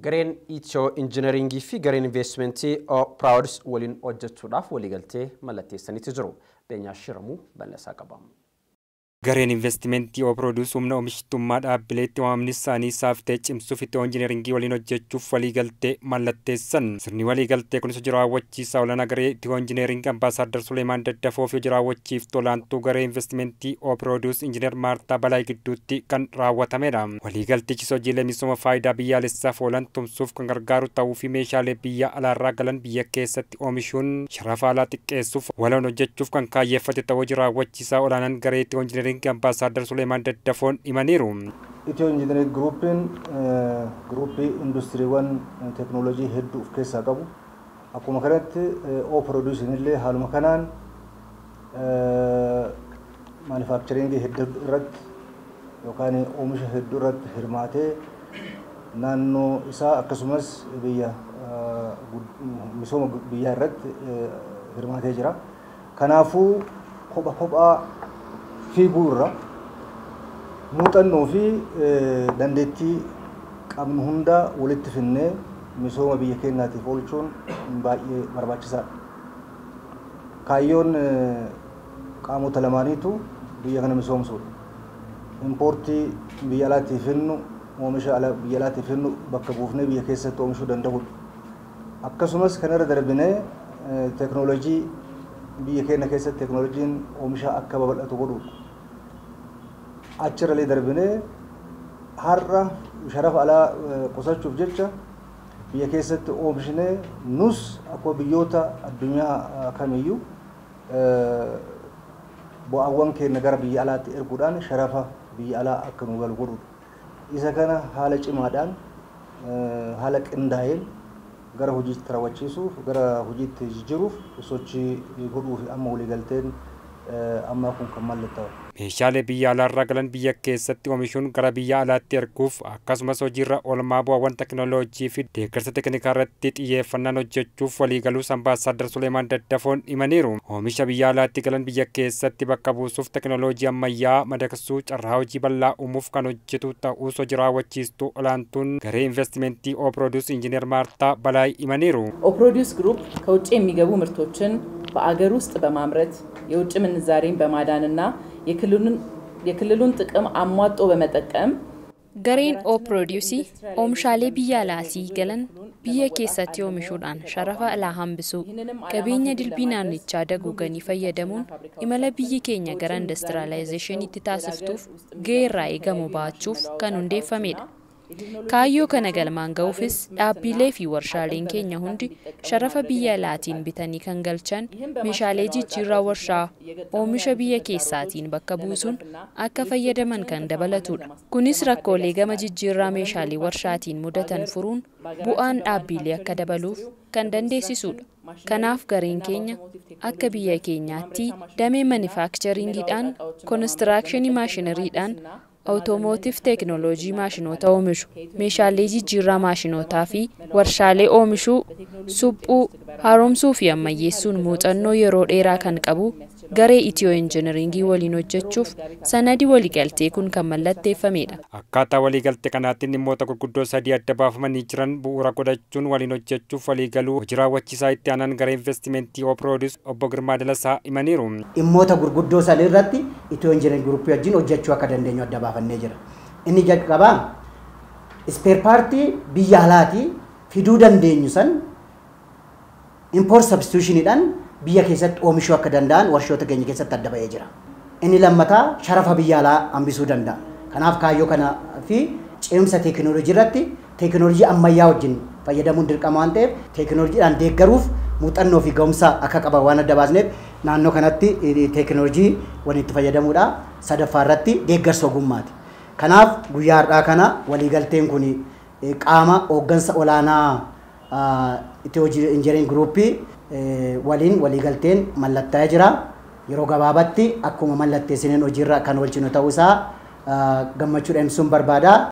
Gareen Itiyoo Injiinaringii fi gareen Investimentii Proudus waliin hojjechuudhaaf waliigaltee mallatteessanii jiru. Beenyaa Shiramuu bal'asaa qabamu. Gareen Investimentii Proudus humna oomishtummaa dhaabbileetti waamamni isaanii saaftee cimsuuf Itiyoo Injiinaringii waliin hojjechuuf waliigaltee mallatteessan. Sirni waliigaltee kunis hojii raawwachiisaa olaanaa garee Itiyoo Injiinaringii Ambaasaadar Suleemaan Daddafoo fi hojii raawwachiiftuu olaantuu garee Investimentii Proudus Injiinar Maartaa Balaay gidduutti kan raawwatamedha. Waliigaltichis hojiilee misooma faayidaa biyyaalessaaf oolan tumsuuf kan gargaaru ta'uu fi meeshaalee biyya alaarraa galan biyya keessatti oomishuun sharafa alaa xiqqeessuuf waloon hojjechuuf kan kaayyeeffate ta'uu hojii raawwachiisaa olaanaan garee Itiyoo Injiinaringii Ambaasaadar Suleemaan Daddafoon himaniiru. Itiyoo Injiinaringii Gruuppii industiriiwwan teekinooloojii hedduu of keessaa qabu. Akkuma kanatti Proudus illee haaluma kanaan maanufaaktcharingii hedduu irratti yookaan oomisha hedduu irratti hirmaatee naannoo isaa akkasumas biyya misooma biyyaa irratti hirmaatee jira. Kanaafuu kophaa fiiguu irra muuxannoo fi dandeettii qabnu hunda walitti finnee misooma biyya keenyaatiif oolchuun baay'ee barbaachisaadha. Kaayyoon qaamota lamaaniitu biyya kana misoomsuudha. Impoortii biyya alaatiif hinnu oomisha biyya alaatiif hinnu bakka buufnee biyya keessatti oomishuu danda'udha. Akkasumas kanarra darbinee teekinooloojii biyya keenya keessatti teekinooloojiin oomisha akka babal'atu godhuudha. Achirralee darbinee har'a sharafa alaa qusachuuf jecha biyya keessatti oomishnee nus akkuma biyyoota addunyaa kamiyyuu bu'aawwan keenya gara biyya alaatti erguudhaan sharafa biyya alaa akka nu galu godhuudha. Isa kana haala cimaadhaan haala qindaa'een gara hojiitti raawwachiisuuf gara hojiitti jijjiiruuf sochii godhuuf amma waliigalteen amma kun kan mallattaa'u. Meeshaalee biyya alaarraa galan biyya keessatti oomishuun gara biyya alaatti erguuf akkasumas hojiirra oolmaa bu'aawwan teekinooloojii fi deeggarsa teeknikaa irratti xiyyeeffannaan hojjechuuf waliigaluus Ambaasaadar Suleemaan Daddafoon himaniiru. Oomisha biyya alaatti galan biyya keessatti bakka buusuuf teekinooloojii ammayyaa madaqsuu carraa hojii bal'aa uumuuf kan hojjetu ta'uus hojii raawwachiistuu olaantuun garee Investimentii Proudus Injiinar Maartaa Balaay himaniiru. Proudus Group ከውጭ የሚገቡ ምርቶችን በአገር ውስጥ በማምረት የውጭ ምንዛሬን በማዳንና የክልሉን ጥቅም አሟጦ በመጠቀም Gareen Proudus oomishaalee biyya alaatii galan biyya keessatti oomishuudhaan sharafa alaa hambisuu qabeenya dilbii naannichaa daguuganii fayyadamuun imala biyyi keenya gara indastiriyaalaayzeeshiniitti taasiftuuf gahee irraa eegamu ba'achuuf kan hundeeffamedha. Kaayyoo kana galmaan ga'uufis dhaabbilee fi warshaaleen keenya hundi sharafa biyya alaatiin bitanii kan galchan meeshaalee jijjiirraa warshaa oomisha biyya keessaatiin bakka buusuun akka fayyadaman kan dabalatudha. Kunis rakkoolee gama jijjiirraa meeshaalee warshaatiin mudatan furuun bu'aan dhaabbilee akka dabaluuf kan dandeessisudha. Kanaaf gareen keenya akka biyya keenyaatti damee maanufaaktcharingiidhaan, koonistiraakshanii maashinariidhaan Automotive teekinooloojii maashinoota oomishu, meeshaalee jijjiirraa maashinootaa fi warshaalee oomishuu, suphuu, haaromsuu fi ammayyeessuun muuxannoo yeroo dheeraa kan qabu garee Itiyoo Injiinaringii waliin hojjechuuf sanadi waliigaltee kun kan mallatteeffamedha. Akkaataa waliigaltee kanaatiin dhimmoota gurguddoo sadii adda baafamanii jiran bu'uura godhachuun waliin hojjechuuf waliigaluu hojii raawwachiisaa itti aanaan garee Investimentii Proudus Obbo Girmaa Dalasaa himaniiru. Dhimmoota gurguddoo sadii irratti Itiyoo Injiinaringii Gruuppii wajjin hojjechuu akka dandeenyu adda baafannee jira. Inni jalqabaa ispeer paartii biyya alaatii fiduu dandeenyu san import substitutioniidhaan biyya keessatti oomishuu akka danda'an warshoota keenya keessatti adda ba'ee jira. Inni lammataa sharafa biyya alaa hambisuu danda'a. Kanaaf kaayyoo kana fi cimsa teekinooloojii irratti teekinooloojii ammayyaa wajjin fayyadamuun dirqama waan ta'eef teekinooloojiidhaan deeggaruuf muuxannoo fi ga'umsa akka qaban waan adda baasneef naannoo kanatti teekinooloojii waliin itti fayyadamuudha. Sadaffaa irratti deeggarsa ogummaati. Kanaaf guyyaa har'aa kana waliigalteen kun qaama hooggansa olaanaa Itiyoo Injiinaringii Gruuppii waliin waliigalteen mallattaa'ee jira. Yeroo gabaabaatti akkuma mallatteessineen hojiirra kan oolchinu ta'uu isaa gammachuudhaan ibsuun barbaada.